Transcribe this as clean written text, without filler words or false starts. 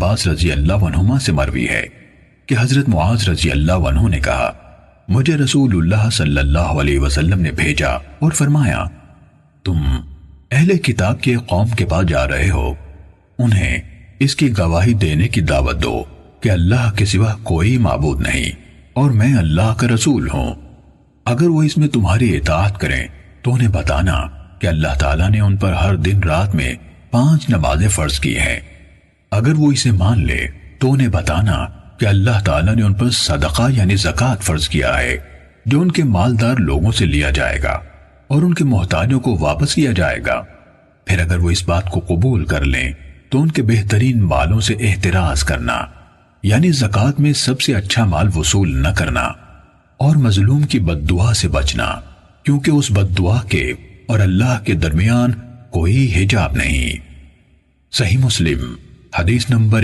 عباس رضی اللہ عنہما سے مروی ہے کہ حضرت معاذ رضی اللہ عنہ نے کہا مجھے رسول اللہ صلی اللہ علیہ وسلم نے بھیجا اور فرمایا تم اہل کتاب کے قوم کے پاس جا رہے ہو، انہیں اس کی گواہی دینے کی دعوت دو کہ اللہ کے سوا کوئی معبود نہیں اور میں اللہ کا رسول ہوں۔ اگر وہ اس میں تمہاری اطاعت کریں تو انہیں بتانا کہ اللہ تعالیٰ نے ان پر ہر دن رات میں 5 نمازیں فرض کی ہیں۔ اگر وہ اسے مان لے تو انہیں بتانا کہ اللہ تعالیٰ نے ان پر صدقہ یعنی زکوٰۃ فرض کیا ہے جو ان کے مالدار لوگوں سے لیا جائے گا اور ان کے محتاجوں کو واپس کیا جائے گا۔ پھر اگر وہ اس بات کو قبول کر لیں تو ان کے بہترین مالوں سے احتراز کرنا یعنی زکوٰۃ میں سب سے اچھا مال وصول نہ کرنا اور مظلوم کی بد دعا سے بچنا، کیونکہ اس بد دعا کے اور اللہ کے درمیان کوئی حجاب نہیں۔ صحیح مسلم حدیث نمبر